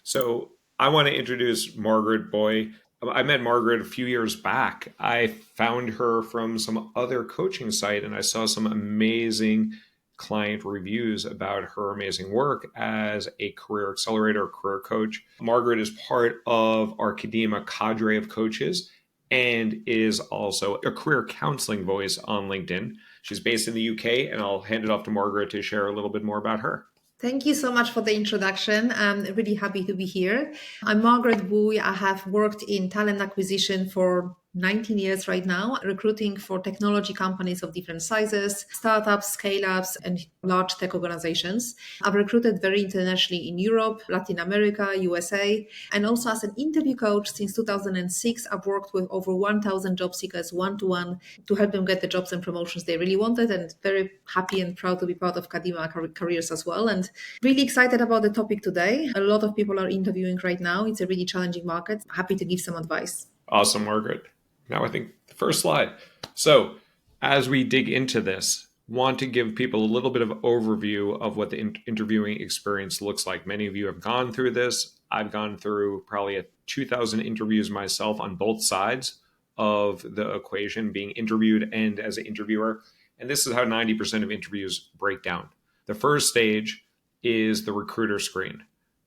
So I want to introduce Margaret Boy. I met Margaret a few years back. I found her from some other coaching site and I saw some amazing client reviews about her amazing work as a career accelerator, career coach. Margaret is part of our Kadima cadre of coaches and is also a career counseling voice on LinkedIn. She's based in the UK, and I'll hand it off to Margaret to share a little bit more about her. Thank you so much for the introduction. I'm really happy to be here. I'm Margaret Bui. I have worked in talent acquisition for 19 years right now, recruiting for technology companies of different sizes, startups, scale-ups, and large tech organizations. I've recruited very internationally in Europe, Latin America, USA, and also as an interview coach since 2006. I've worked with over 1,000 job seekers one-to-one to help them get the jobs and promotions they really wanted, and very happy and proud to be part of Kadima careers as well. And really excited about the topic today. A lot of people are interviewing right now. It's a really challenging market. Happy to give some advice. Awesome, Margaret. Now I think the first slide. So as we dig into this, want to give people a little bit of overview of what the interviewing experience looks like. Many of you have gone through this. I've gone through probably 2,000 interviews myself on both sides of the equation, being interviewed and as an interviewer. And this is how 90% of interviews break down. The first stage is the recruiter screen.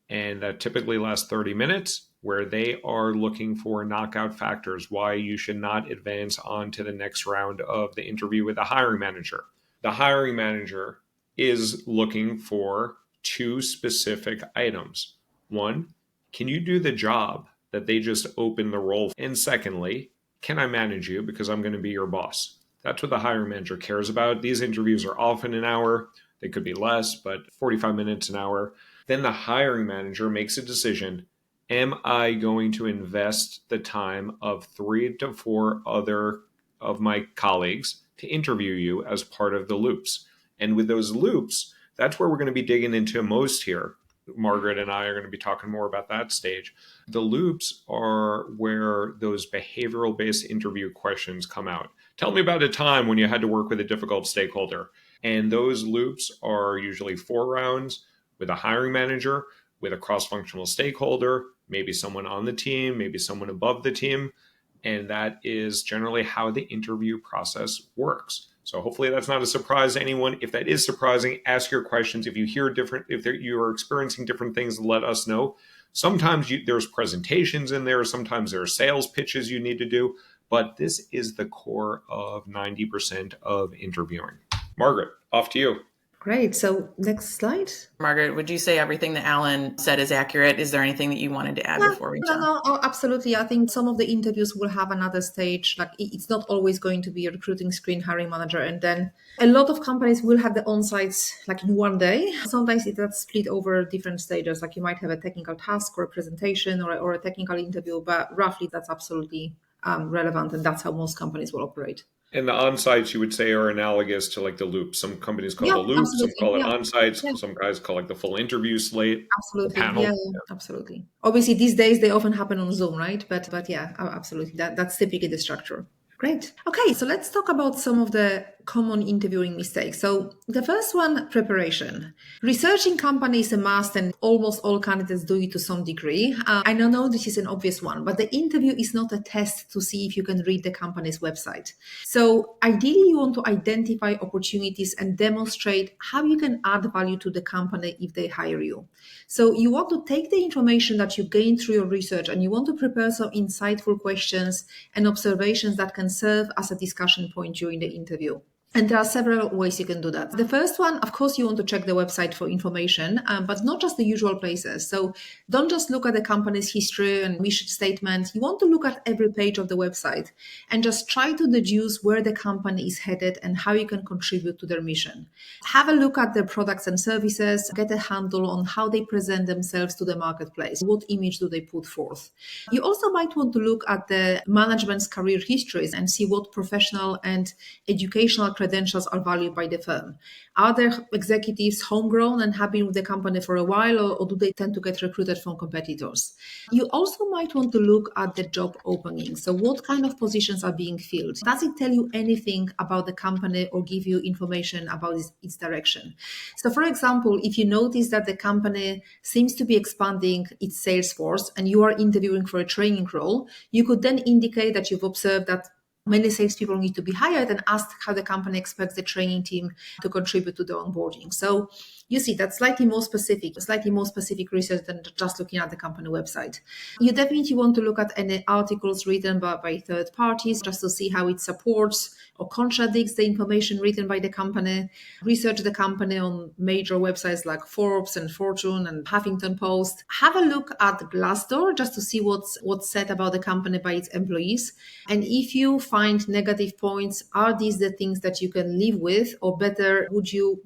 And that typically lasts 30 minutes, where they are looking for knockout factors, why you should not advance on to the next round of the interview with the hiring manager. The hiring manager is looking for two specific items. One, can you do the job that they just opened the role? And secondly, can I manage you because I'm going to be your boss? That's what the hiring manager cares about. These interviews are often an hour. They could be less, but 45 minutes, an hour. Then the hiring manager makes a decision. Am I going to invest the time of 3 to 4 other of my colleagues to interview you as part of the loops? And with those loops, that's where we're going to be digging into most here. Margaret and I are going to be talking more about that stage. The loops are where those behavioral-based interview questions come out. Tell me about a time when you had to work with a difficult stakeholder. And those loops are usually 4 rounds with a hiring manager, with a cross-functional stakeholder, maybe someone on the team, maybe someone above the team. And that is generally how the interview process works. So hopefully that's not a surprise to anyone. If that is surprising, ask your questions. If you hear different, if you are experiencing different things, let us know. Sometimes there's presentations in there. Sometimes there are sales pitches you need to do. But this is the core of 90% of interviewing. Margaret, off to you. Great. So next slide. Margaret, would you say everything that Alan said is accurate? Is there anything that you wanted to add before we jump? No, absolutely. I think some of the interviews will have another stage. Like it's not always going to be a recruiting screen, hiring manager. And then a lot of companies will have the on-sites like in one day. Sometimes that's split over different stages. Like you might have a technical task or a presentation or a technical interview, but roughly that's absolutely relevant. And that's how most companies will operate. And the on-sites, you would say, are analogous to like the loops. Some companies call it a loop, some call it on-sites, some guys call it the full interview slate. Absolutely, panel. Yeah, absolutely. Obviously, these days they often happen on Zoom, right? But yeah, absolutely. That's typically the structure. Great. Okay, so let's talk about some of the common interviewing mistakes. So the first one, preparation. Researching company is a must and almost all candidates do it to some degree. I know this is an obvious one, but the interview is not a test to see if you can read the company's website. So ideally, you want to identify opportunities and demonstrate how you can add value to the company if they hire you. So you want to take the information that you gain through your research and you want to prepare some insightful questions and observations that can serve as a discussion point during the interview. And there are several ways you can do that. The first one, of course, you want to check the website for information, but not just the usual places. So don't just look at the company's history and mission statement. You want to look at every page of the website and just try to deduce where the company is headed and how you can contribute to their mission. Have a look at their products and services, get a handle on how they present themselves to the marketplace. What image do they put forth? You also might want to look at the management's career histories and see what professional and educational credentials are valued by the firm. Are their executives homegrown and have been with the company for a while, or do they tend to get recruited from competitors? You also might want to look at the job openings. So what kind of positions are being filled? Does it tell you anything about the company or give you information about its direction? So for example, if you notice that the company seems to be expanding its sales force and you are interviewing for a training role, you could then indicate that you've observed that many salespeople need to be hired and ask how the company expects the training team to contribute to the onboarding. So you see, that's slightly more specific research than just looking at the company website. You definitely want to look at any articles written by third parties just to see how it supports or contradicts the information written by the company. Research the company on major websites like Forbes and Fortune and Huffington Post. Have a look at Glassdoor just to see what's said about the company by its employees. And if you find negative points, are these the things that you can live with, or would you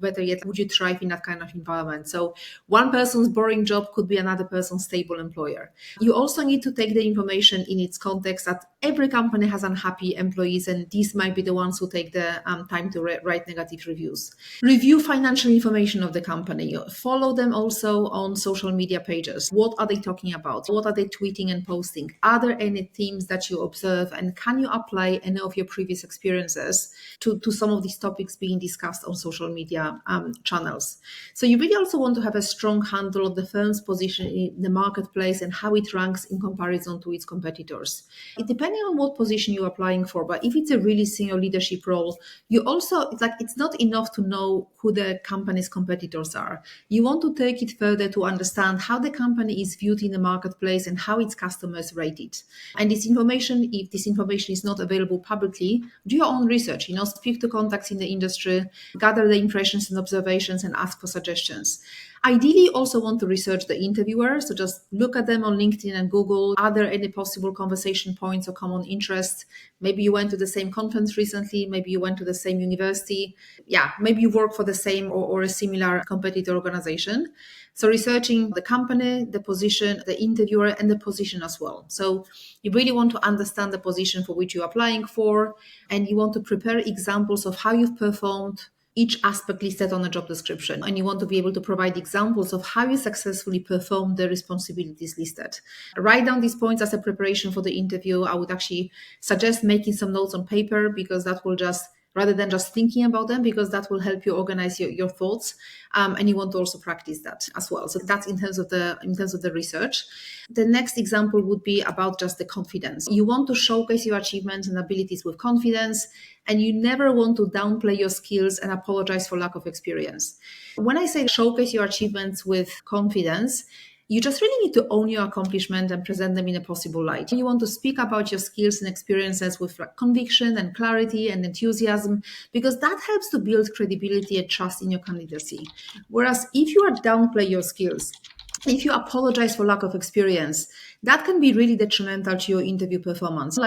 thrive in that kind of environment? So one person's boring job could be another person's stable employer. You also need to take the information in its context that every company has unhappy employees, and these might be the ones who take the time to write negative reviews. Review financial information of the company. Follow them also on social media pages. What are they talking about? What are they tweeting and posting? Are there any themes that you observe, and can you apply any of your previous experiences to some of these topics being discussed on social media channels? So you really also want to have a strong handle of the firm's position in the marketplace and how it ranks in comparison to its competitors. Depending on what position you're applying for, but if it's a really senior leadership role, it's not enough to know who the company's competitors are. You want to take it further to understand how the company is viewed in the marketplace and how its customers rate it. And if this information is not available publicly, do your own research, speak to contacts in the industry, gather the impressions and observations, and ask for suggestions. Ideally, you also want to research the interviewer. So just look at them on LinkedIn and Google. Are there any possible conversation points or common interests? Maybe you went to the same conference recently. Maybe you went to the same university. Yeah, maybe you work for the same or a similar competitor organization. So researching the company, the position, the interviewer, and the position as well. So you really want to understand the position for which you're applying for, and you want to prepare examples of how you've performed each aspect listed on a job description. And you want to be able to provide examples of how you successfully perform the responsibilities listed. Write down these points as a preparation for the interview. I would actually suggest making some notes on paper, because that will rather than just thinking about them, because that will help you organize your thoughts. And you want to also practice that as well. So that's in terms of the research. The next example would be about just the confidence. You want to showcase your achievements and abilities with confidence, and you never want to downplay your skills and apologize for lack of experience. When I say showcase your achievements with confidence, you just really need to own your accomplishment and present them in a possible light. You want to speak about your skills and experiences with conviction and clarity and enthusiasm, because that helps to build credibility and trust in your candidacy. Whereas if you downplay your skills, if you apologize for lack of experience, that can be really detrimental to your interview performance.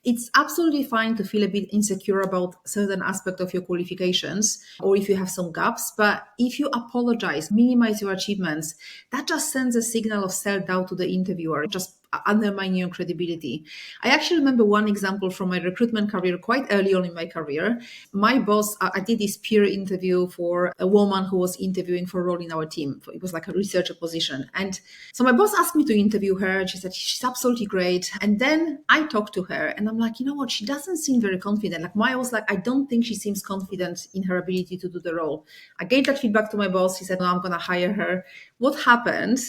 It's absolutely fine to feel a bit insecure about certain aspect of your qualifications, or if you have some gaps, but if you apologize, minimize your achievements, that just sends a signal of self-doubt to the interviewer, just undermining your credibility. I actually remember one example from my recruitment career quite early on in my career. My boss, I did this peer interview for a woman who was interviewing for a role in our team. It was like a researcher position. And so my boss asked me to interview her, and she said, she's absolutely great. And then I talked to her and I'm like, you know what? She doesn't seem very confident. I was like, I don't think she seems confident in her ability to do the role. I gave that feedback to my boss. He said, no, I'm going to hire her. What happened?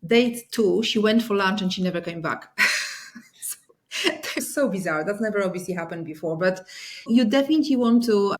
Day 2, she went for lunch and she never came back. It's so bizarre. That's never obviously happened before, but you definitely want to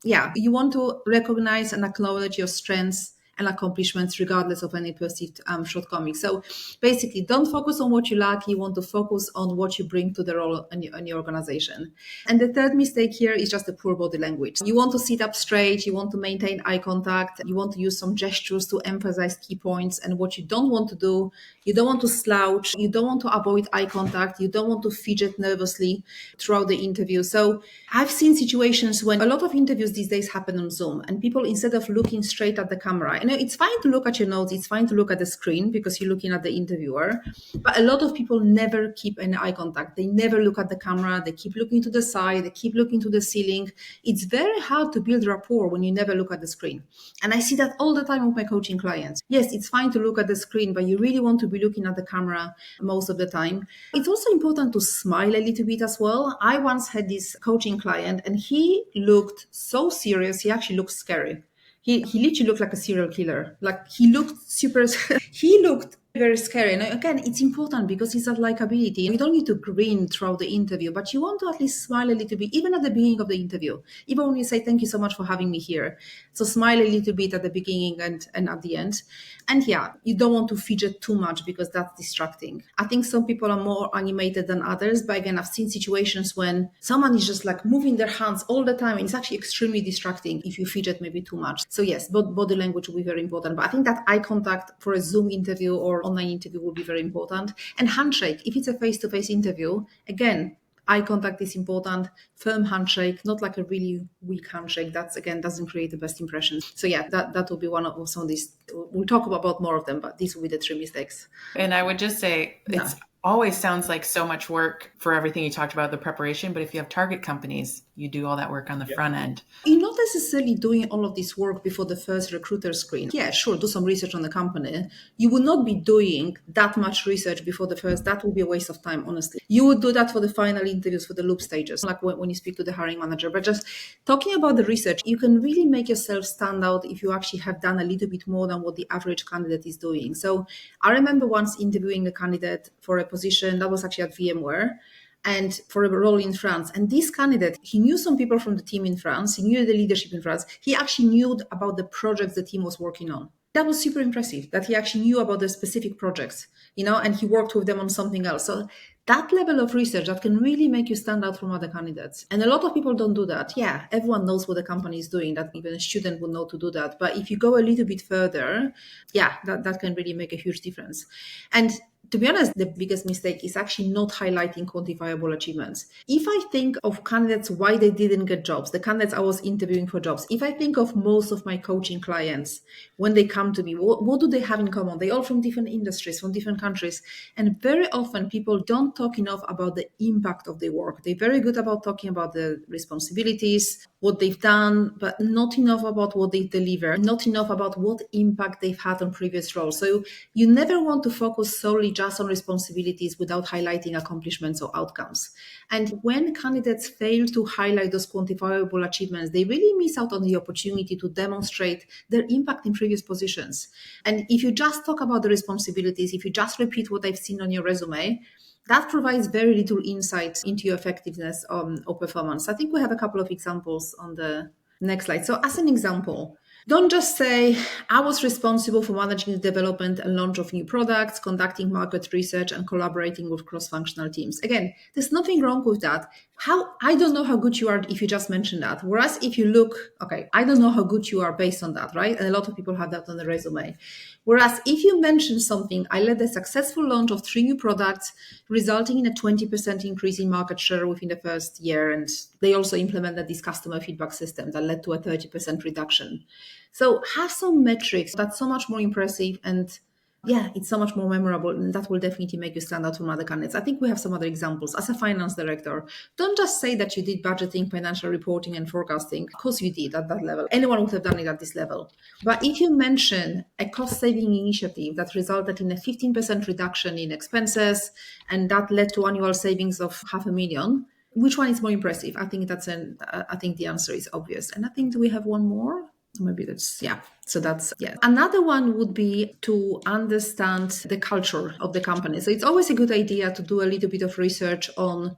recognize and acknowledge your strengths and accomplishments regardless of any perceived shortcomings. So basically, don't focus on what you lack. You want to focus on what you bring to the role in your organization. And the third mistake here is just the poor body language. You want to sit up straight. You want to maintain eye contact. You want to use some gestures to emphasize key points. And what you don't want to do, you don't want to slouch. You don't want to avoid eye contact. You don't want to fidget nervously throughout the interview. So I've seen situations when a lot of interviews these days happen on Zoom, and people, instead of looking straight at the camera, and know it's fine to look at your notes, it's fine to look at the screen because you're looking at the interviewer, but a lot of people never keep any eye contact. They never look at the camera, they keep looking to the side, they keep looking to the ceiling. It's very hard to build rapport when you never look at the screen. And I see that all the time with my coaching clients. Yes, it's fine to look at the screen, but you really want to be looking at the camera most of the time. It's also important to smile a little bit as well. I once had this coaching client and he looked so serious, he actually looked scary. He literally looked like a serial killer. Like he looked super, he looked very scary. And again, it's important because it's that likability. You don't need to grin throughout the interview, but you want to at least smile a little bit, even at the beginning of the interview. Even when you say, thank you so much for having me here. So smile a little bit at the beginning and at the end. And yeah, you don't want to fidget too much because that's distracting. I think some people are more animated than others. But again, I've seen situations when someone is just like moving their hands all the time. And it's actually extremely distracting if you fidget maybe too much. So yes, body language will be very important. But I think that eye contact for a Zoom interview or online interview will be very important. And handshake, if it's a face-to-face interview, again, eye contact is important, firm handshake, not like a really weak handshake. That's again doesn't create the best impression. So yeah, that will be one of some of these. We'll talk about more of them, but these will be the 3 mistakes. And I would just say it's always sounds like so much work for everything you talked about, the preparation. But if you have target companies, you do all that work on the front end. You're not necessarily doing all of this work before the first recruiter screen. Yeah, sure, do some research on the company. You would not be doing that much research before the first. That would be a waste of time, honestly. You would do that for the final interviews, for the loop stages, like when you speak to the hiring manager. But just talking about the research, you can really make yourself stand out if you actually have done a little bit more than what the average candidate is doing. So I remember once interviewing a candidate for a position that was actually at VMware, and for a role in France. And this candidate, he knew some people from the team in France, he knew the leadership in France, he actually knew about the projects the team was working on. That was super impressive, that he actually knew about the specific projects, and he worked with them on something else. So that level of research that can really make you stand out from other candidates. And a lot of people don't do that. Yeah, everyone knows what the company is doing, that even a student would know to do that. But if you go a little bit further, yeah, that can really make a huge difference. And to be honest, the biggest mistake is actually not highlighting quantifiable achievements. If I think of candidates, why they didn't get jobs, the candidates I was interviewing for jobs, if I think of most of my coaching clients, when they come to me, what do they have in common? They all from different industries, from different countries. And very often people don't talk enough about the impact of their work. They're very good about talking about the responsibilities, what they've done, but not enough about what they deliver, not enough about what impact they've had on previous roles. So you never want to focus solely just on responsibilities without highlighting accomplishments or outcomes. And when candidates fail to highlight those quantifiable achievements, they really miss out on the opportunity to demonstrate their impact in previous positions. And if you just talk about the responsibilities, if you just repeat what they've seen on your resume, that provides very little insight into your effectiveness or performance. I think we have a couple of examples on the next slide. So as an example, don't just say, I was responsible for managing the development and launch of new products, conducting market research, and collaborating with cross-functional teams. Again, there's nothing wrong with that. I don't know how good you are if you just mention that. Whereas if you look, okay, I don't know how good you are based on that, right? And a lot of people have that on the resume. Whereas if you mention something, I led the successful launch of 3 new products, resulting in a 20% increase in market share within the first year. And they also implemented this customer feedback system that led to a 30% reduction. So have some metrics that's so much more impressive, and yeah, it's so much more memorable, and that will definitely make you stand out from other candidates. I think we have some other examples. As a finance director, don't just say that you did budgeting, financial reporting, and forecasting. Of course you did at that level. Anyone would have done it at this level. But if you mention a cost-saving initiative that resulted in a 15% reduction in expenses, and that led to annual savings of $500,000, which one is more impressive? I think I think the answer is obvious. And I think, do we have one more? Maybe that's, yeah. So that's, yeah. Another one would be to understand the culture of the company. So it's always a good idea to do a little bit of research on,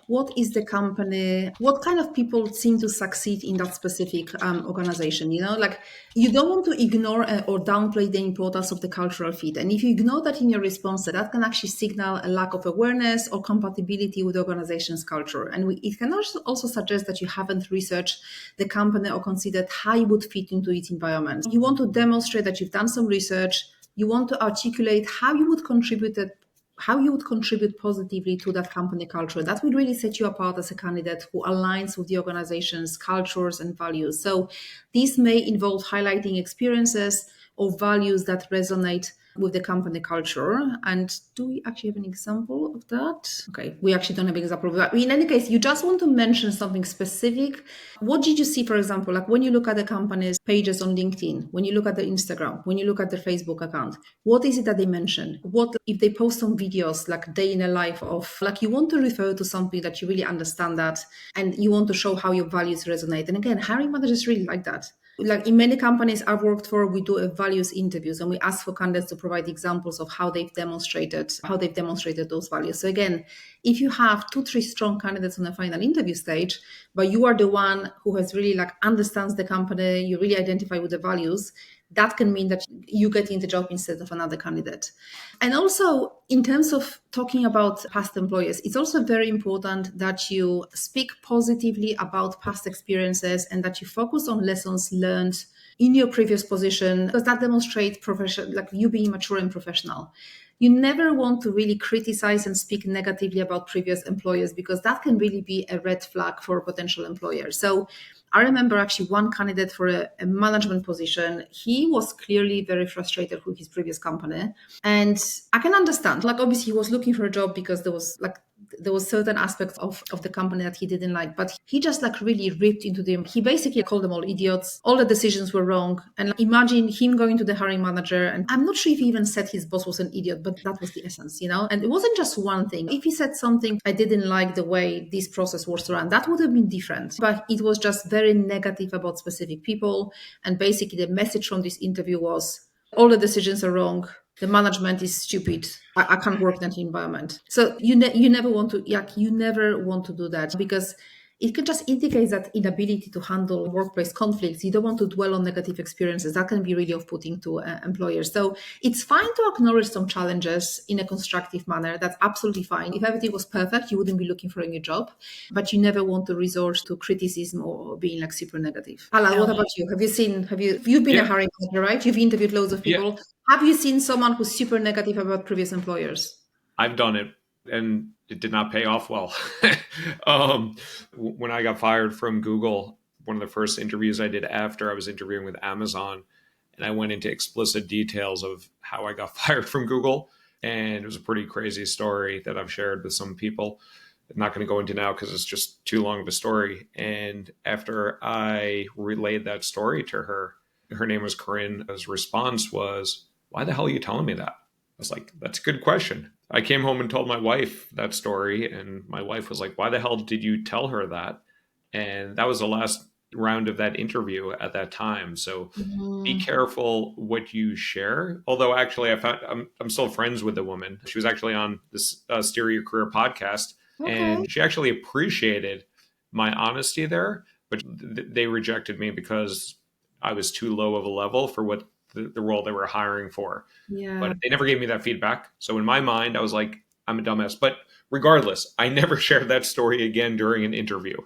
what is the company? What kind of people seem to succeed in that specific organization? Like you don't want to ignore or downplay the importance of the cultural fit. And if you ignore that in your response, that can actually signal a lack of awareness or compatibility with the organization's culture. And it can also suggest that you haven't researched the company or considered how you would fit into its environment. You want to demonstrate that you've done some research. You want to articulate how you would contribute positively to that company culture. That will really set you apart as a candidate who aligns with the organization's cultures and values. So these may involve highlighting experiences or values that resonate with the company culture. And do we actually have an example of that? Okay, we actually don't have an example of that. In any case, you just want to mention something specific. What did you see, for example, like when you look at the company's pages on LinkedIn, when you look at their Instagram, when you look at their Facebook account, what is it that they mention? What if they post some videos like day in a life of, like, you want to refer to something that you really understand that, and you want to show how your values resonate. And again, hiring managers really like that. Like in many companies I've worked for, we do a values interviews and we ask for candidates to provide examples of how they've demonstrated those values. So again, if you have 2-3 strong candidates on the final interview stage, but you are the one who has really like understands the company, you really identify with the values, that can mean that you get in the job instead of another candidate. And also, in terms of talking about past employers, it's also very important that you speak positively about past experiences and that you focus on lessons learned in your previous position, because that demonstrates profession, like you being mature and professional. You never want to really criticize and speak negatively about previous employers, because that can really be a red flag for a potential employer. So I remember actually one candidate for a management position. He was clearly very frustrated with his previous company. And I can understand, like obviously he was looking for a job because there was certain aspects of the company that he didn't like, but he just like really ripped into them. He basically called them all idiots. All the decisions were wrong. And like, imagine him going to the hiring manager, and I'm not sure if he even said his boss was an idiot, but that was the essence, you know? And it wasn't just one thing. If he said something, I didn't like the way this process was run, that would have been different. But it was just very negative about specific people. And basically the message from this interview was, all the decisions are wrong. The management is stupid. I can't work in that environment. So you never want to do that, because it can just indicate that inability to handle workplace conflicts. You don't want to dwell on negative experiences. That can be really off-putting to employers. So it's fine to acknowledge some challenges in a constructive manner. That's absolutely fine. If everything was perfect, you wouldn't be looking for a new job, but you never want to resort to criticism or being like super negative. Alan, what about you? You've been a hiring manager, right? You've interviewed loads of people. Yeah. Have you seen someone who's super negative about previous employers? I've done it, and it did not pay off well. When I got fired from Google, one of the first interviews I did after I was interviewing with Amazon, and I went into explicit details of how I got fired from Google. And it was a pretty crazy story that I've shared with some people. I'm not going to go into now because it's just too long of a story. And after I relayed that story to her name was Corinne, his response was, "Why the hell are you telling me that?" I was like, "That's a good question." I came home and told my wife that story, and my wife was like, "Why the hell did you tell her that?" And that was the last round of that interview at that time. So be careful what you share. Although actually I'm still friends with the woman. She was actually on this Steer Your Career podcast, and she actually appreciated my honesty there, but they rejected me because I was too low of a level for what the role they were hiring for. Yeah. But they never gave me that feedback. So in my mind, I was like, I'm a dumbass. But regardless, I never shared that story again during an interview.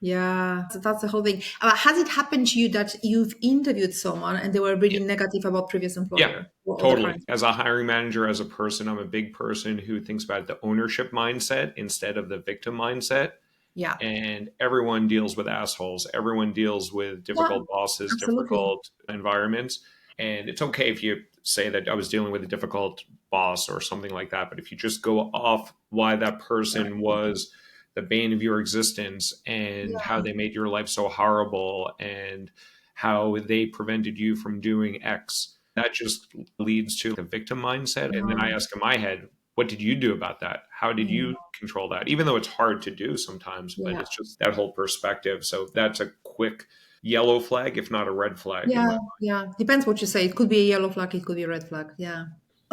Yeah, so that's the whole thing. Has it happened to you that you've interviewed someone and they were really negative about previous employer? Yeah, totally. As a hiring manager, as a person, I'm a big person who thinks about the ownership mindset instead of the victim mindset. Yeah. And everyone deals with assholes. Everyone deals with difficult bosses, difficult environments. And it's okay if you say that I was dealing with a difficult boss or something like that. But if you just go off why that person was the bane of your existence and how they made your life so horrible and how they prevented you from doing X, that just leads to a victim mindset. And then I ask in my head, what did you do about that? How did you control that? Even though it's hard to do sometimes, but it's just that whole perspective. So that's a quick yellow flag, if not a red flag. Yeah. Depends what you say. It could be a yellow flag, it could be a red flag. Yeah.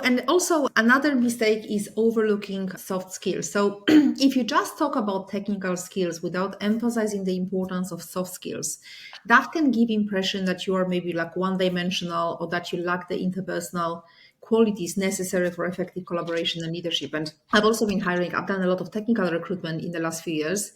And also another mistake is overlooking soft skills. So if you just talk about technical skills without emphasizing the importance of soft skills, that can give impression that you are maybe like one-dimensional or that you lack the interpersonal qualities necessary for effective collaboration and leadership. And I've also been I've done a lot of technical recruitment in the last few years.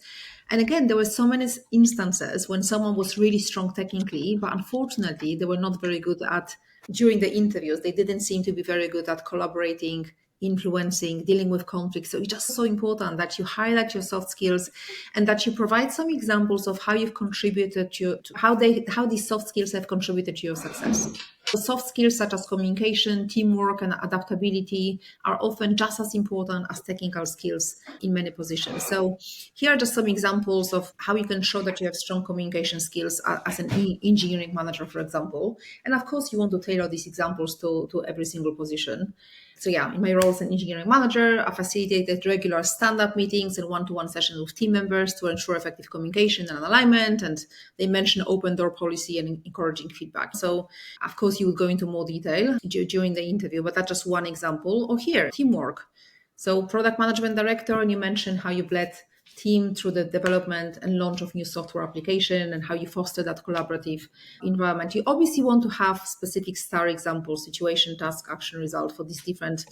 And again, there were so many instances when someone was really strong technically, but unfortunately, they were not very good at, during the interviews, they didn't seem to be very good at collaborating, influencing, dealing with conflicts. So it's just so important that you highlight your soft skills and that you provide some examples of how you've contributed to how these soft skills have contributed to your success. Soft skills such as communication, teamwork, and adaptability are often just as important as technical skills in many positions. So here are just some examples of how you can show that you have strong communication skills as an engineering manager, for example. And of course, you want to tailor these examples to every single position. So yeah, in my role as an engineering manager, I facilitated regular stand-up meetings and one-to-one sessions with team members to ensure effective communication and alignment. And they mentioned open door policy and encouraging feedback. So of course, you would go into more detail during the interview, but that's just one example. Or here, teamwork. So product management director, and you mentioned how you've led team through the development and launch of new software application and how you foster that collaborative environment. You obviously want to have specific star examples, situation, task, action, result for these different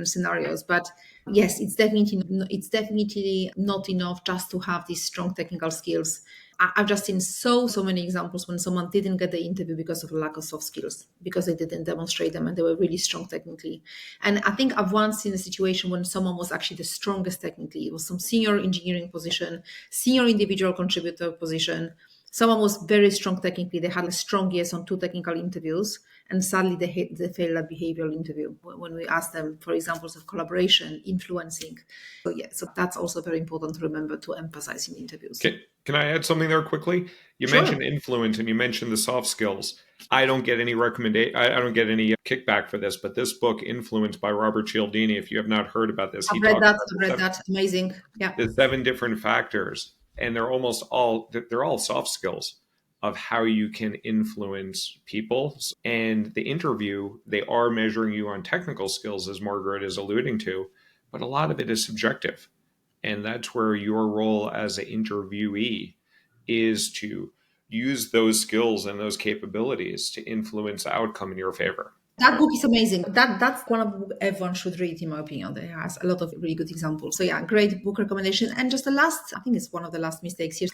scenarios. But yes, it's definitely not enough just to have these strong technical skills. I've just seen so many examples when someone didn't get the interview because of a lack of soft skills, because they didn't demonstrate them and they were really strong technically. And I think I've once seen a situation when someone was actually the strongest technically. It was some senior engineering position, senior individual contributor position. Someone was very strong technically. They had a strong yes on 2 technical interviews, and sadly they failed that behavioral interview when we asked them for examples of collaboration, influencing. So that's also very important to remember to emphasize in interviews. Can I add something there quickly? You mentioned influence and you mentioned the soft skills. I don't get any I don't get any kickback for this, but this book, Influence by Robert Cialdini, if you have not heard about this, I've read that. Amazing. Yeah. The 7 different factors, and they're all soft skills of how you can influence people. And the interview, they are measuring you on technical skills, as Margaret is alluding to, but a lot of it is subjective. And that's where your role as an interviewee is to use those skills and those capabilities to influence the outcome in your favor. That book is amazing. That's one of the books everyone should read, in my opinion. It has a lot of really good examples. So yeah, great book recommendation. And just the last, I think it's one of the last mistakes here.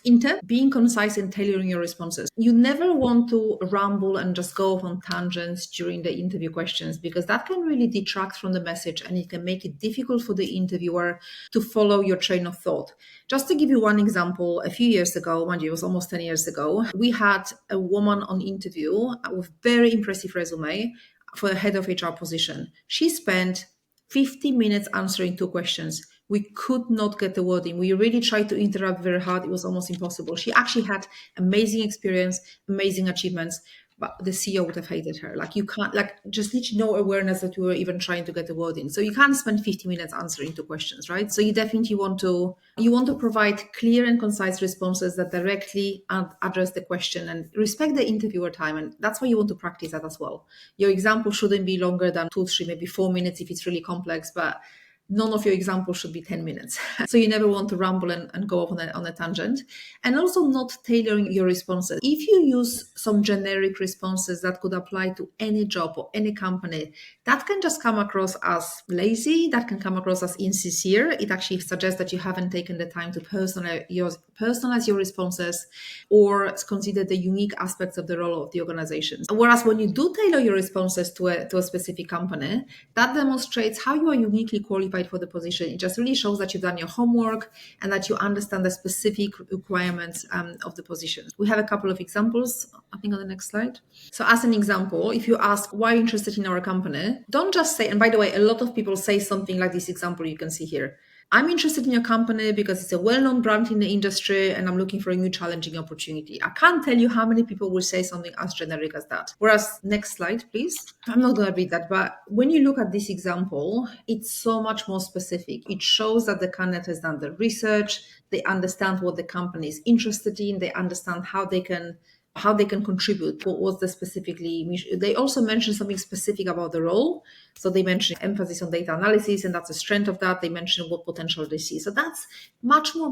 Being concise and tailoring your responses. You never want to ramble and just go off on tangents during the interview questions, because that can really detract from the message and it can make it difficult for the interviewer to follow your train of thought. Just to give you one example, a few years ago, mind you, it was almost 10 years ago, we had a woman on interview with very impressive resume for a head of HR position. She spent 50 minutes answering 2 questions. We could not get the word in. We really tried to interrupt very hard. It was almost impossible. She actually had amazing experience, amazing achievements, but the CEO would have hated her. Like, you can't, just literally no awareness that we were even trying to get the word in. So you can't spend 50 minutes answering 2 questions, right? So you definitely want to provide clear and concise responses that directly address the question and respect the interviewer time. And that's why you want to practice that as well. Your example shouldn't be longer than 2, 3, maybe 4 minutes if it's really complex, but none of your examples should be 10 minutes. So you never want to ramble and go off on a tangent. And also not tailoring your responses. If you use some generic responses that could apply to any job or any company, that can just come across as lazy, that can come across as insincere. It actually suggests that you haven't taken the time to personalize your responses or consider the unique aspects of the role of the organization. Whereas when you do tailor your responses to a specific company, that demonstrates how you are uniquely qualified for the position. It just really shows that you've done your homework and that you understand the specific requirements of the position. We have a couple of examples, I think, on the next slide. So as an example, if you ask, why are you interested in our company? Don't just say, and by the way, a lot of people say something like this example you can see here. I'm interested in your company because it's a well-known brand in the industry and I'm looking for a new challenging opportunity. I can't tell you how many people will say something as generic as that. Whereas, next slide, please. I'm not going to read that, but when you look at this example, it's so much more specific. It shows that the candidate has done the research, they understand what the company is interested in, they understand how they can contribute. What was the specifically? They also mentioned something specific about the role. So they mentioned emphasis on data analysis, and that's a strength of that. They mentioned what potential they see. So that's much more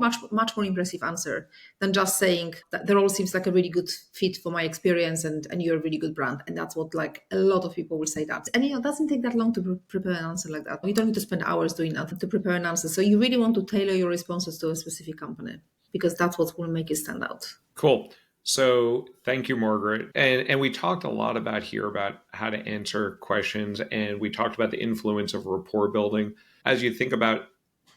impressive answer than just saying that the role seems like a really good fit for my experience and you're a really good brand. And that's what a lot of people will say that. And it doesn't take that long to prepare an answer like that. You don't need to spend hours doing that to prepare an answer. So you really want to tailor your responses to a specific company because that's what will make it stand out. Cool. So thank you, Margaret. And we talked a lot about how to answer questions, and we talked about the influence of rapport building. As you think about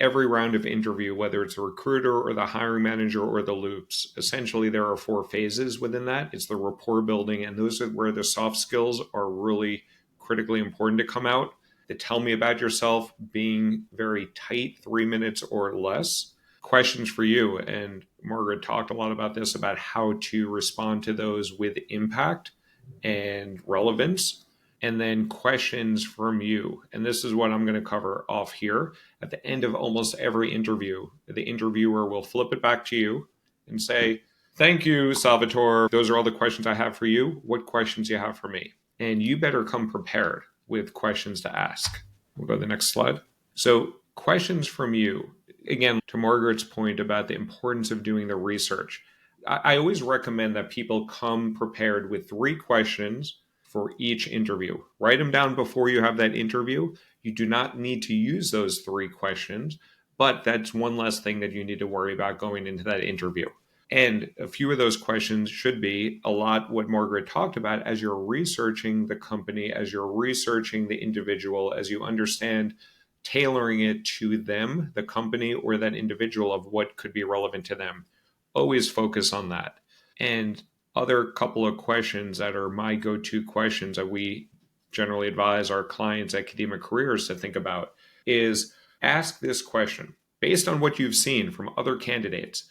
every round of interview, whether it's a recruiter or the hiring manager or the loops, essentially there are 4 phases within that. It's the rapport building, and those are where the soft skills are really critically important to come out. The tell me about yourself, being very tight, 3 minutes or less. Questions for you. And Margaret talked a lot about this, about how to respond to those with impact and relevance. And then questions from you. And this is what I'm going to cover off here. At the end of almost every interview, the interviewer will flip it back to you and say, thank you, Salvatore. Those are all the questions I have for you. What questions do you have for me? And you better come prepared with questions to ask. We'll go to the next slide. So questions from you. Again, to Margaret's point about the importance of doing the research, I always recommend that people come prepared with 3 questions for each interview. Write them down before you have that interview. You do not need to use those 3 questions, but that's one less thing that you need to worry about going into that interview. And a few of those questions should be a lot what Margaret talked about as you're researching the company, as you're researching the individual, as you understand tailoring it to them, the company, or that individual of what could be relevant to them. Always focus on that. And other couple of questions that are my go-to questions that we generally advise our clients at Kadima Careers to think about is ask this question. Based on what you've seen from other candidates,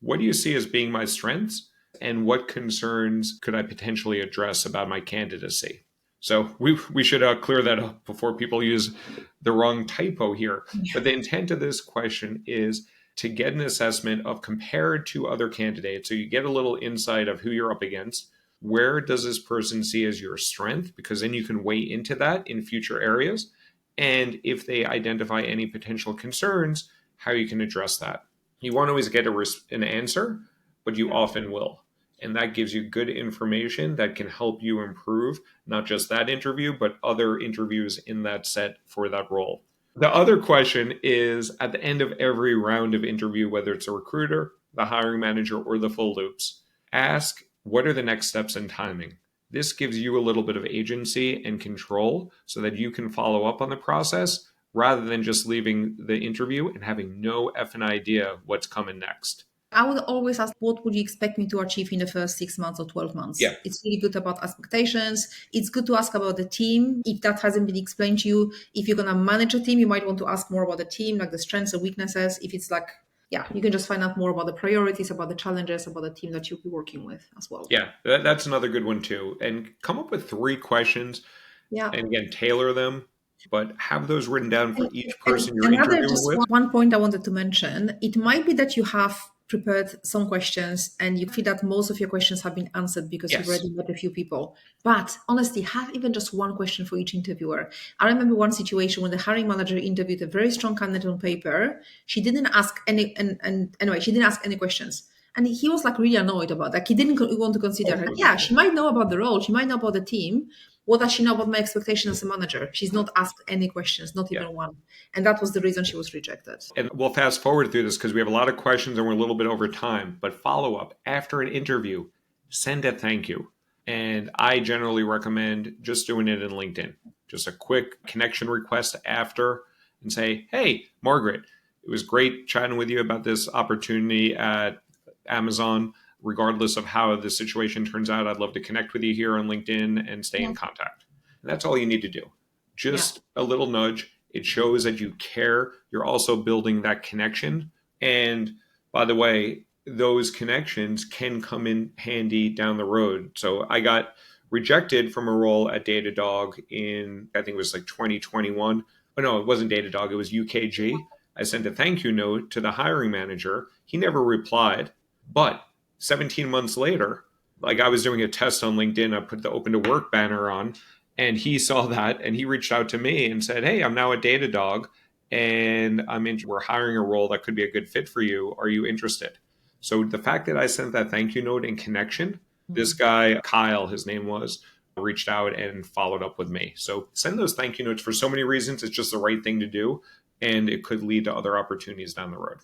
what do you see as being my strengths and what concerns could I potentially address about my candidacy? So we should clear that up before people use the wrong typo here. But the intent of this question is to get an assessment of compared to other candidates. So you get a little insight of who you're up against. Where does this person see as your strength? Because then you can weigh into that in future areas. And if they identify any potential concerns, how you can address that. You won't always get an answer, but you often will. And that gives you good information that can help you improve not just that interview, but other interviews in that set for that role. The other question is at the end of every round of interview, whether it's a recruiter, the hiring manager, or the full loops, ask what are the next steps in timing. This gives you a little bit of agency and control so that you can follow up on the process rather than just leaving the interview and having no effing idea what's coming next. I would always ask, what would you expect me to achieve in the first 6 months or 12 months? Yeah. It's really good about expectations. It's good to ask about the team. If that hasn't been explained to you, if you're going to manage a team, you might want to ask more about the team, like the strengths and weaknesses. If it's like, you can just find out more about the priorities, about the challenges, about the team that you'll be working with as well. Yeah, that's another good one too. And come up with 3 questions. Yeah. And again, tailor them, but have those written down for each person you're interviewing with. One point I wanted to mention, it might be that you have prepared some questions and you feel that most of your questions have been answered because you've already met a few people. But honestly, have even just one question for each interviewer. I remember one situation when the hiring manager interviewed a very strong candidate on paper. She didn't ask any, and anyway, she didn't ask any questions. And he was like really annoyed about that. He didn't want to consider her. Yeah, she might know about the role. She might know about the team. What does she know about my expectations as a manager? She's not asked any questions, not even one. And that was the reason she was rejected. And we'll fast forward through this because we have a lot of questions and we're a little bit over time. But follow up after an interview, send a thank you. And I generally recommend just doing it in LinkedIn. Just a quick connection request after and say, hey, Margaret, it was great chatting with you about this opportunity at Amazon. Regardless of how the situation turns out, I'd love to connect with you here on LinkedIn and stay in contact. And that's all you need to do. Just a little nudge. It shows that you care. You're also building that connection. And by the way, those connections can come in handy down the road. So I got rejected from a role at Datadog in, I think it was like 2021. Oh, no, it wasn't Datadog. It was UKG. I sent a thank you note to the hiring manager. He never replied, but 17 months later, like I was doing a test on LinkedIn, I put the open to work banner on and he saw that and he reached out to me and said, hey, I'm now at Datadog and we're hiring a role that could be a good fit for you. Are you interested? So the fact that I sent that thank you note in connection, this guy, Kyle, his name was, reached out and followed up with me. So send those thank you notes for so many reasons. It's just the right thing to do. And it could lead to other opportunities down the road.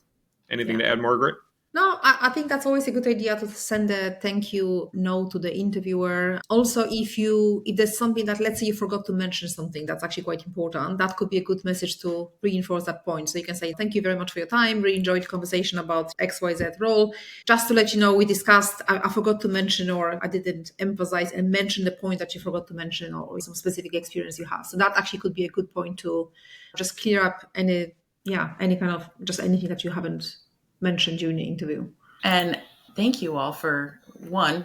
Anything to add, Margaret? No, I think that's always a good idea to send a thank you note to the interviewer. Also, if there's something that, let's say you forgot to mention something that's actually quite important, that could be a good message to reinforce that point. So you can say, thank you very much for your time. Really enjoyed the conversation about XYZ role. Just to let you know, we discussed, I forgot to mention, or I didn't emphasize and mention the point that you forgot to mention, or some specific experience you have. So that actually could be a good point to just clear up any kind of just anything that you haven't mentioned during the interview. And thank you all for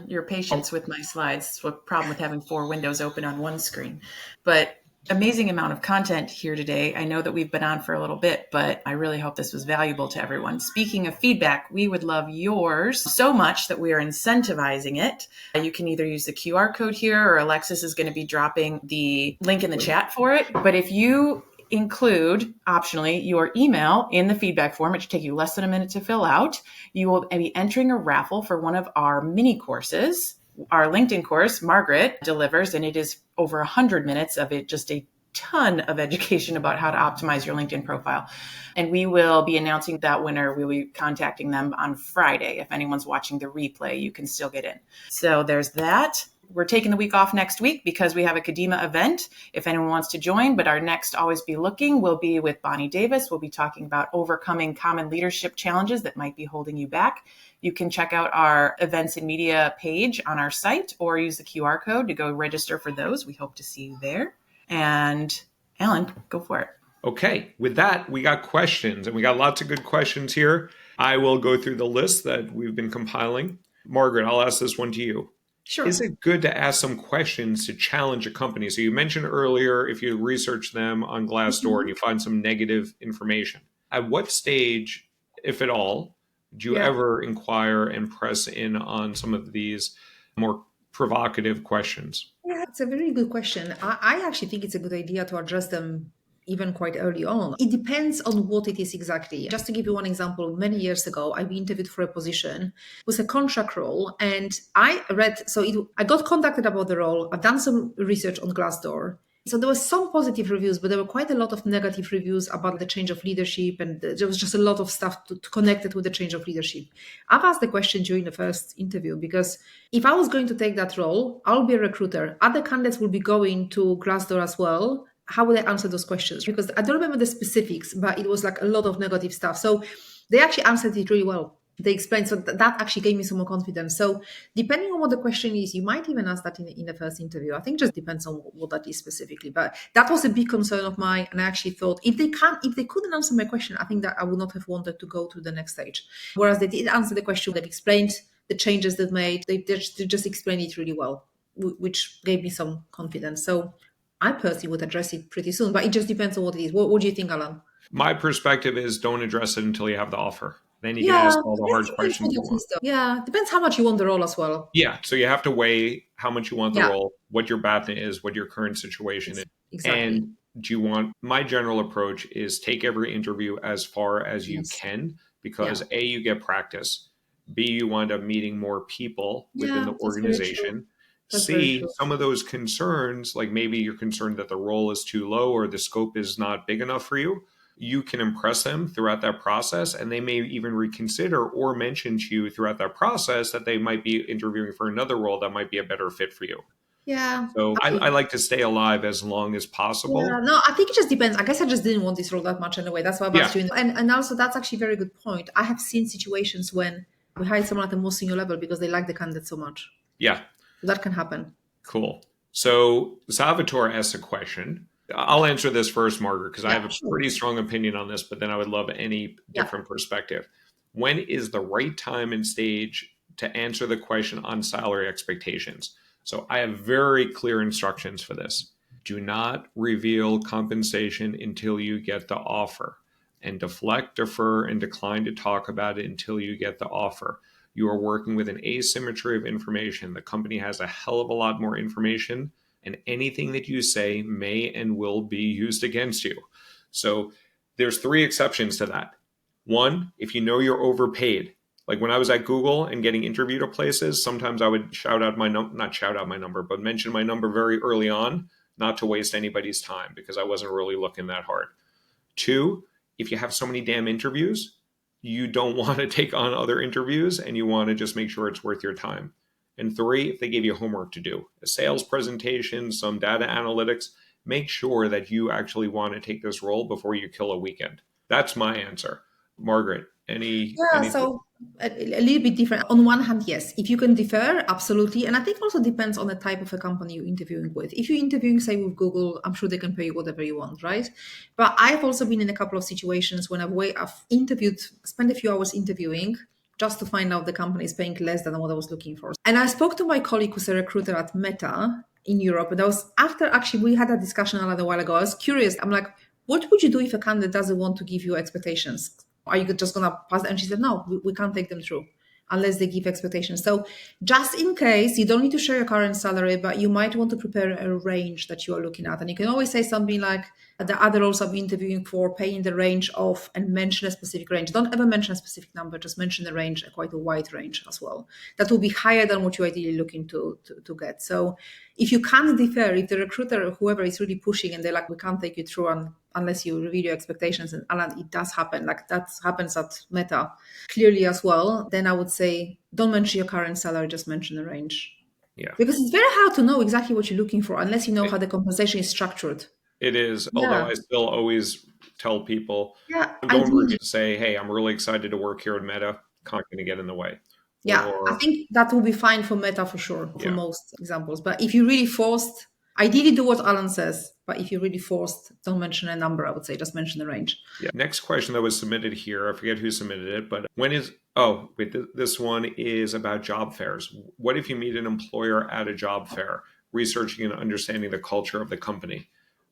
your patience with my slides. It's a problem with having 4 windows open on one screen. But amazing amount of content here today. I know that we've been on for a little bit, but I really hope this was valuable to everyone. Speaking of feedback, we would love yours so much that we are incentivizing it. You can either use the QR code here, or Alexis is going to be dropping the link in the chat for it. But if you include, optionally, your email in the feedback form, it should take you less than a minute to fill out, you will be entering a raffle for one of our mini courses. Our LinkedIn course, Margaret delivers, and it is over 100 minutes of it, just a ton of education about how to optimize your LinkedIn profile. And we will be announcing that winner. We'll be contacting them on Friday. If anyone's watching the replay, you can still get in. So there's that. We're taking the week off next week because we have a Kadima event if anyone wants to join. But our next Always Be Looking will be with Bonnie Davis. We'll be talking about overcoming common leadership challenges that might be holding you back. You can check out our events and media page on our site, or use the QR code to go register for those. We hope to see you there. And Alan, go for it. Okay, with that, we got questions, and we got lots of good questions here. I will go through the list that we've been compiling. Margaret, I'll ask this one to you. Sure. Is it good to ask some questions to challenge a company? So you mentioned earlier, if you research them on Glassdoor and you find some negative information, at what stage, if at all, do you ever inquire and press in on some of these more provocative questions? Yeah, it's a very good question. I actually think it's a good idea to address them even quite early on. It depends on what it is exactly. Just to give you one example, many years ago, I interviewed for a position. It was a contract role, and I got contacted about the role. I've done some research on Glassdoor. So there were some positive reviews, but there were quite a lot of negative reviews about the change of leadership, and there was just a lot of stuff connected with the change of leadership. I've asked the question during the first interview because if I was going to take that role, I'll be a recruiter. Other candidates will be going to Glassdoor as well. How will I answer those questions? Because I don't remember the specifics, but it was like a lot of negative stuff. So they actually answered it really well. They explained, so that actually gave me some more confidence. So depending on what the question is, you might even ask that in the first interview. I think it just depends on what that is specifically. But that was a big concern of mine, and I actually thought if they couldn't answer my question, I think that I would not have wanted to go to the next stage. Whereas they did answer the question, they've explained the changes they've made. They just explained it really well, which gave me some confidence. So I personally would address it pretty soon, but it just depends on what it is. What do you think, Alan? My perspective is don't address it until you have the offer. Then you can ask all the hard questions you want. Yeah, depends how much you want the role as well. Yeah, so you have to weigh how much you want the role, what your background is, what your current situation is. Exactly. And do you want, my general approach is take every interview as far as you can, because A, you get practice. B, you wind up meeting more people within the organization. C, some of those concerns, like maybe you're concerned that the role is too low or the scope is not big enough for you. You can impress them throughout that process, and they may even reconsider or mention to you throughout that process that they might be interviewing for another role that might be a better fit for you. Yeah. So I like to stay alive as long as possible. Yeah, no, I think it just depends. I guess I just didn't want this role that much anyway. That's why I was doing it. And also, that's actually a very good point. I have seen situations when we hired someone at the most senior level because they like the candidate so much. Yeah. So that can happen. Cool. So Salvatore asks a question. I'll answer this first, Margaret, because I have a pretty strong opinion on this, but then I would love any different perspective. When is the right time and stage to answer the question on salary expectations? So I have very clear instructions for this. Do not reveal compensation until you get the offer, and deflect, defer, and decline to talk about it until you get the offer. You are working with an asymmetry of information. The company has a hell of a lot more information, and anything that you say may and will be used against you. So there's 3 exceptions to that. 1, if you know you're overpaid. Like when I was at Google and getting interviewed at places, sometimes I would mention my number very early on, not to waste anybody's time because I wasn't really looking that hard. 2, if you have so many damn interviews, you don't want to take on other interviews and you want to just make sure it's worth your time. And 3, if they give you homework to do, a sales presentation, some data analytics, make sure that you actually want to take this role before you kill a weekend. That's my answer. Margaret, Yeah, any so a little bit different. On one hand, yes, if you can defer, absolutely. And I think also depends on the type of a company you're interviewing with. If you're interviewing, say, with Google, I'm sure they can pay you whatever you want, right? But I've also been in a couple of situations when I've interviewed, spent a few hours interviewing just to find out the company is paying less than what I was looking for. And I spoke to my colleague who's a recruiter at Meta in Europe. And that was after actually we had a discussion a little while ago. I was curious. I'm like, what would you do if a candidate doesn't want to give you expectations? Are you just going to pass? And she said, no, we can't take them through unless they give expectations. So just in case, you don't need to share your current salary, but you might want to prepare a range that you are looking at. And you can always say something like, the other roles I'm interviewing for pay in the range of, and mention a specific range. Don't ever mention a specific number, just mention the range, quite a wide range as well. That will be higher than what you're ideally looking to get. So if you can't defer, if the recruiter or whoever is really pushing and they're like, we can't take you through unless you reveal your expectations, and Alan, it does happen, like that happens at Meta clearly as well, then I would say don't mention your current salary, just mention the range. Yeah. Because it's very hard to know exactly what you're looking for unless you know how the compensation is structured. It is, Yeah. although I still always tell people, Yeah, don't ideally. say, hey, I'm really excited to work here at Meta. Not going to get in the way. Yeah, Or, I think that will be fine for Meta for sure, for Yeah. most examples. But if you're really forced, ideally do what Alan says. But if you're really forced, don't mention a number, I would say. Just mention the range. Yeah. Next question that was submitted here, I forget who submitted it, but this one is about job fairs. What if you meet an employer at a job fair, researching and understanding the culture of the company?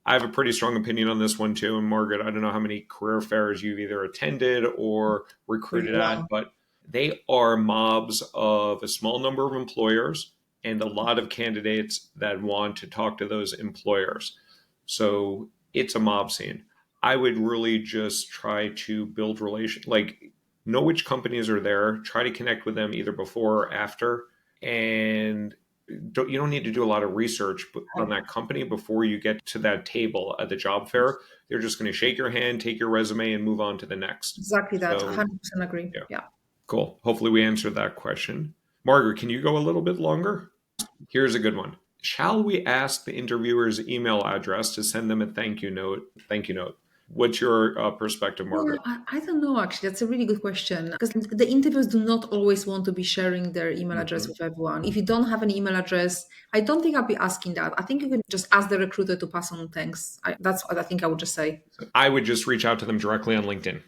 I have a pretty strong opinion on this one too. And Margaret, I don't know how many career fairs you've either attended or recruited at, but they are mobs of a small number of employers and a lot of candidates that want to talk to those employers. So it's a mob scene. I would really just try to build know which companies are there, try to connect with them either before or after, and you don't need to do a lot of research on that company before you get to that table at the job fair. They're just going to shake your hand, take your resume, and move on to the next. Exactly that. 100% agree. Yeah. Cool. Hopefully we answered that question. Margaret, can you go a little bit longer? Here's a good one. Shall we ask the interviewer's email address to send them a thank you note? What's your perspective, Margaret? Well, I don't know, actually. That's a really good question. Because the interviewers do not always want to be sharing their email address with everyone. If you don't have an email address, I don't think I'll be asking that. I think you can just ask the recruiter to pass on thanks. That's what I think I would just say. I would just reach out to them directly on LinkedIn.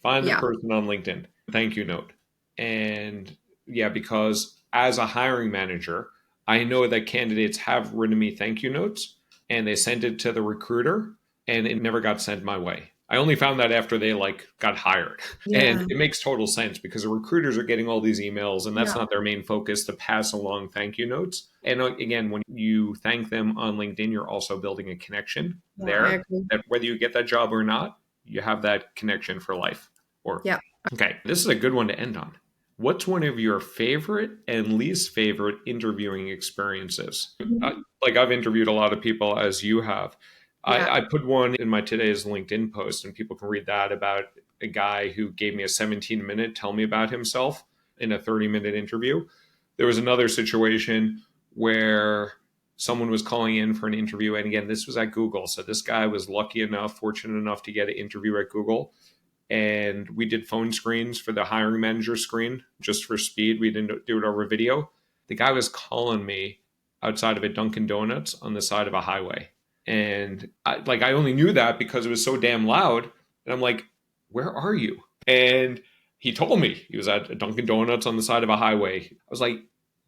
Find the person on LinkedIn. Thank you note. And because as a hiring manager, I know that candidates have written me thank you notes and they sent it to the recruiter and it never got sent my way. I only found that after they got hired. Yeah. And it makes total sense because the recruiters are getting all these emails and that's not their main focus, to pass along thank you notes. And again, when you thank them on LinkedIn, you're also building a connection there that whether you get that job or not, you have that connection for life. Okay, this is a good one to end on. What's one of your favorite and least favorite interviewing experiences? I've interviewed a lot of people, as you have. I put one in my today's LinkedIn post, and people can read that, about a guy who gave me a 17-minute tell me about himself in a 30-minute interview. There was another situation where someone was calling in for an interview. And again, this was at Google. So this guy was fortunate enough to get an interview at Google. And we did phone screens for the hiring manager screen just for speed. We didn't do it over video. The guy was calling me outside of a Dunkin' Donuts on the side of a highway. And I only knew that because it was so damn loud. And I'm like, where are you? And he told me he was at a Dunkin' Donuts on the side of a highway. I was like,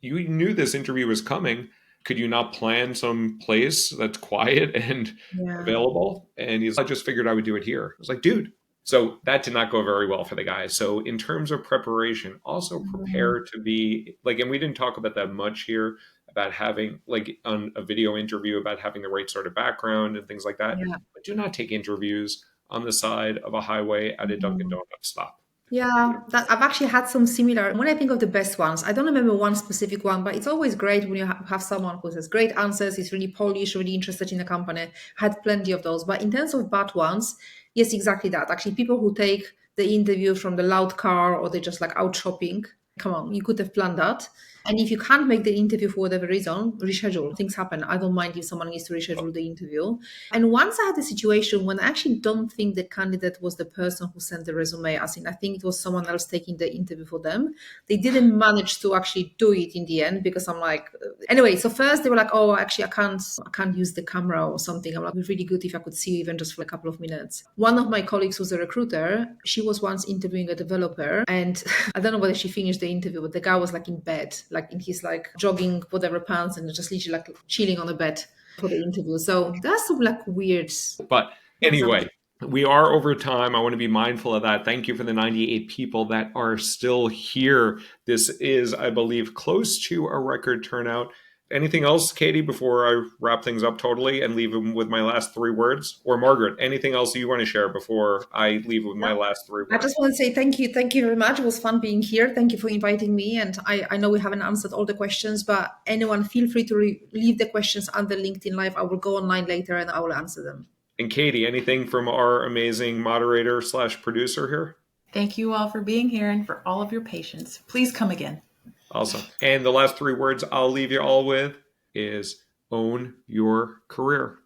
you knew this interview was coming. Could you not plan some place that's quiet and available? And he's like, I just figured I would do it here. I was like, dude. So that did not go very well for the guy. So in terms of preparation, also prepare to be and we didn't talk about that much here, about having on a video interview, about having the right sort of background and things like that. Yeah. But do not take interviews on the side of a highway at a Dunkin' Donuts stop. Yeah, I've actually had some similar. When I think of the best ones, I don't remember one specific one, but it's always great when you have someone who has great answers, is really polished, really interested in the company. I had plenty of those. But in terms of bad ones, yes, exactly that. Actually, people who take the interview from the loud car or they're just like out shopping. Come on, you could have planned that. And if you can't make the interview for whatever reason, reschedule. Things happen. I don't mind if someone needs to reschedule the interview. And once I had a situation when I actually don't think the candidate was the person who sent the resume, as in I think it was someone else taking the interview for them. They didn't manage to actually do it in the end because I'm like, anyway, so first they were like, oh, actually I can't use the camera or something. I'm like, it'd be really good if I could see you even just for a couple of minutes. One of my colleagues who's a recruiter, she was once interviewing a developer and I don't know whether she finished the interview, but the guy was like in bed, like in his like jogging whatever pants and just literally like chilling on a bed for the interview. So that's some like weird. But anyway, we are over time. I want to be mindful of that. Thank you for the 98 people that are still here. This is, I believe, close to a record turnout. Anything else, Katie, before I wrap things up totally and leave them with my last three words? Or Margaret, anything else you want to share before I leave with my last three words? I just want to say thank you. Thank you very much. It was fun being here. Thank you for inviting me. And I know we haven't answered all the questions, but anyone feel free to leave the questions under LinkedIn Live. I will go online later and I will answer them. And Katie, anything from our amazing moderator / producer here? Thank you all for being here and for all of your patience. Please come again. Awesome. And the last three words I'll leave you all with is own your career.